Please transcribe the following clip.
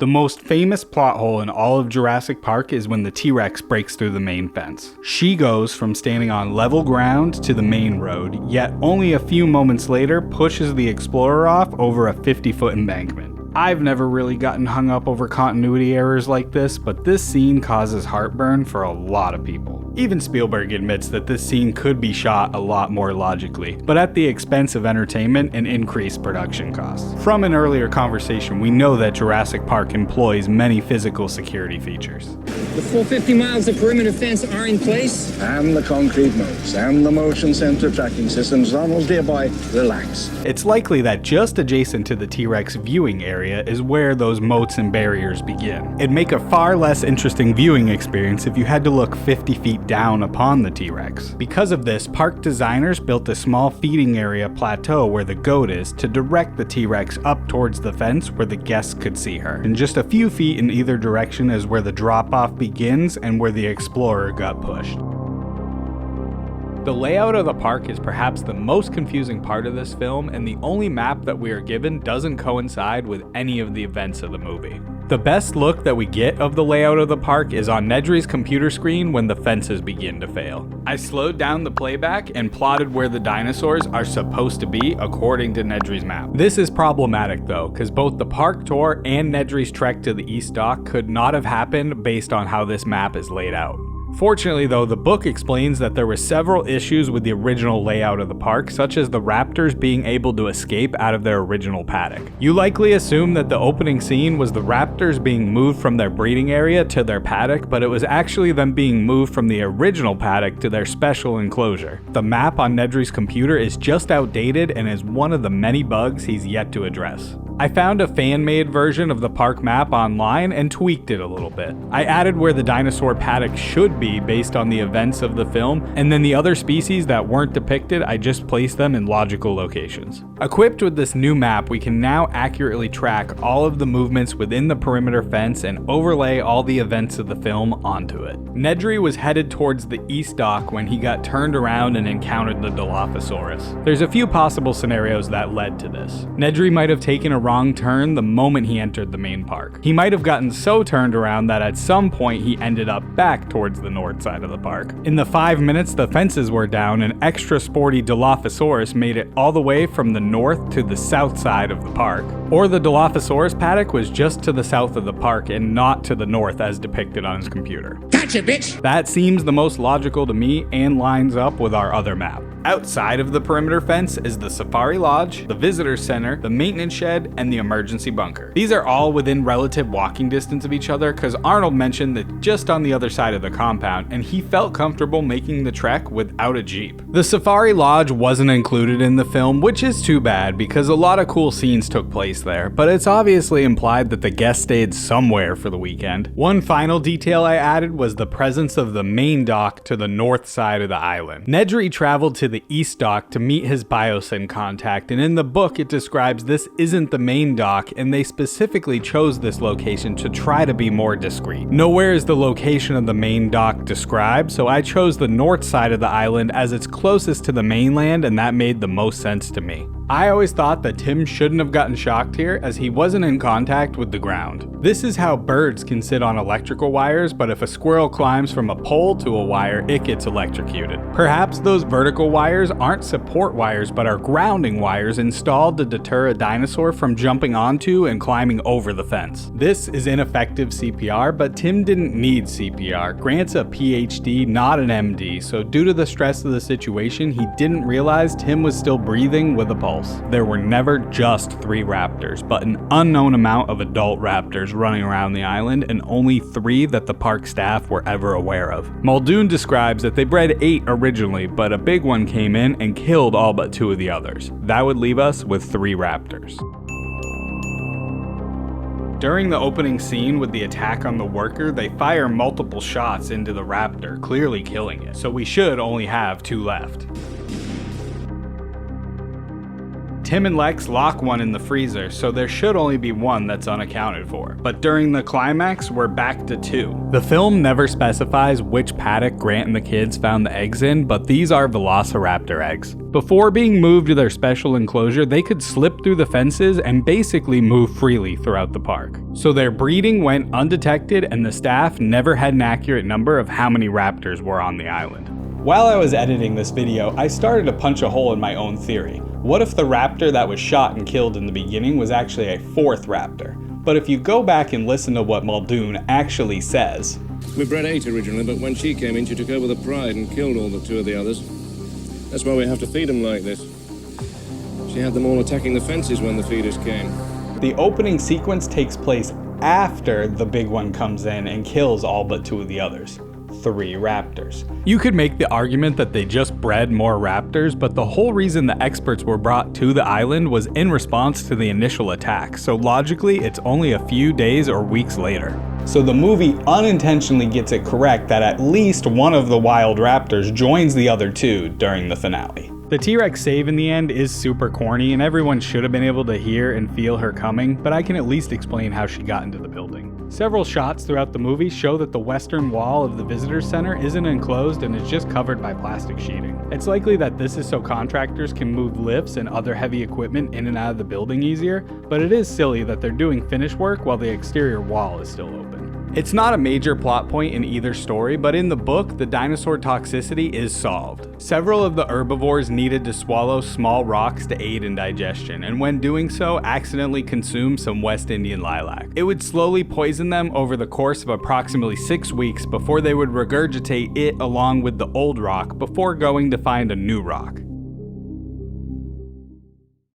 The most famous plot hole in all of Jurassic Park is when the T-Rex breaks through the main fence. She goes from standing on level ground to the main road, yet only a few moments later pushes the Explorer off over a 50-foot embankment. I've never really gotten hung up over continuity errors like this, but this scene causes heartburn for a lot of people. Even Spielberg admits that this scene could be shot a lot more logically, but at the expense of entertainment and increased production costs. From an earlier conversation, we know that Jurassic Park employs many physical security features. The full 50 miles of perimeter fence are in place. And the concrete moats and the motion sensor tracking systems. Donald, dear boy, relax. It's likely that just adjacent to the T-Rex viewing area is where those moats and barriers begin. It'd make a far less interesting viewing experience if you had to look 50 feet down upon the T-Rex. Because of this, park designers built a small feeding area plateau where the goat is to direct the T-Rex up towards the fence where the guests could see her. And just a few feet in either direction is where the drop-off begins and where the Explorer got pushed. The layout of the park is perhaps the most confusing part of this film, and the only map that we are given doesn't coincide with any of the events of the movie. The best look that we get of the layout of the park is on Nedry's computer screen when the fences begin to fail. I slowed down the playback and plotted where the dinosaurs are supposed to be according to Nedry's map. This is problematic though, because both the park tour and Nedry's trek to the East Dock could not have happened based on how this map is laid out. Fortunately though, the book explains that there were several issues with the original layout of the park, such as the raptors being able to escape out of their original paddock. You likely assume that the opening scene was the raptors being moved from their breeding area to their paddock, but it was actually them being moved from the original paddock to their special enclosure. The map on Nedry's computer is just outdated and is one of the many bugs he's yet to address. I found a fan-made version of the park map online and tweaked it a little bit. I added where the dinosaur paddock should be based on the events of the film, and then the other species that weren't depicted, I just placed them in logical locations. Equipped with this new map, we can now accurately track all of the movements within the perimeter fence and overlay all the events of the film onto it. Nedry was headed towards the East Dock when he got turned around and encountered the Dilophosaurus. There's a few possible scenarios that led to this. Nedry might have taken a wrong turn the moment he entered the main park. He might have gotten so turned around that at some point he ended up back towards the north side of the park. In the 5 minutes the fences were down, an extra sporty Dilophosaurus made it all the way from the north to the south side of the park. Or the Dilophosaurus paddock was just to the south of the park and not to the north as depicted on his computer. Gotcha, bitch! That seems the most logical to me and lines up with our other map. Outside of the perimeter fence is the Safari Lodge, the Visitor Center, the Maintenance Shed, and the Emergency Bunker. These are all within relative walking distance of each other because Arnold mentioned that just on the other side of the compound, and he felt comfortable making the trek without a Jeep. The Safari Lodge wasn't included in the film, which is too bad because a lot of cool scenes took place there, but it's obviously implied that the guests stayed somewhere for the weekend. One final detail I added was the presence of the main dock to the north side of the island. Nedry traveled to the East Dock to meet his biosyn contact, and in the book it describes this isn't the main dock, and they specifically chose this location to try to be more discreet. Nowhere is the location of the main dock described, so I chose the north side of the island as it's closest to the mainland, and that made the most sense to me. I always thought that Tim shouldn't have gotten shocked here as he wasn't in contact with the ground. This is how birds can sit on electrical wires, but if a squirrel climbs from a pole to a wire, it gets electrocuted. Perhaps those vertical wires aren't support wires but are grounding wires installed to deter a dinosaur from jumping onto and climbing over the fence. This is ineffective CPR, but Tim didn't need CPR. Grant's a PhD, not an MD, so due to the stress of the situation, he didn't realize Tim was still breathing with a pulse. There were never just 3 raptors, but an unknown amount of adult raptors running around the island, and only 3 that the park staff were ever aware of. Muldoon describes that they bred 8 originally, but a big one came in and killed all but 2 of the others. That would leave us with 3 raptors. During the opening scene with the attack on the worker, they fire multiple shots into the raptor, clearly killing it, so we should only have 2 left. Tim and Lex lock one in the freezer, so there should only be one that's unaccounted for. But during the climax, we're back to 2. The film never specifies which paddock Grant and the kids found the eggs in, but these are velociraptor eggs. Before being moved to their special enclosure, they could slip through the fences and basically move freely throughout the park. So their breeding went undetected, and the staff never had an accurate number of how many raptors were on the island. While I was editing this video, I started to punch a hole in my own theory. What if the raptor that was shot and killed in the beginning was actually a 4th raptor? But if you go back and listen to what Muldoon actually says... We bred 8 originally, but when she came in, she took over the pride and killed all but 2 of the others. That's why we have to feed them like this. She had them all attacking the fences when the feeders came. The opening sequence takes place after the big one comes in and kills all but 2 of the others. 3 raptors. You could make the argument that they just bred more raptors, but the whole reason the experts were brought to the island was in response to the initial attack, so logically it's only a few days or weeks later. So the movie unintentionally gets it correct that at least one of the wild raptors joins the other 2 during the finale. The T-Rex save in the end is super corny, and everyone should have been able to hear and feel her coming, but I can at least explain how she got into the building. Several shots throughout the movie show that the western wall of the visitor center isn't enclosed and is just covered by plastic sheeting. It's likely that this is so contractors can move lifts and other heavy equipment in and out of the building easier, but it is silly that they're doing finish work while the exterior wall is still open. It's not a major plot point in either story, but in the book, the dinosaur toxicity is solved. Several of the herbivores needed to swallow small rocks to aid in digestion, and when doing so, accidentally consumed some West Indian lilac. It would slowly poison them over the course of approximately 6 weeks before they would regurgitate it along with the old rock before going to find a new rock.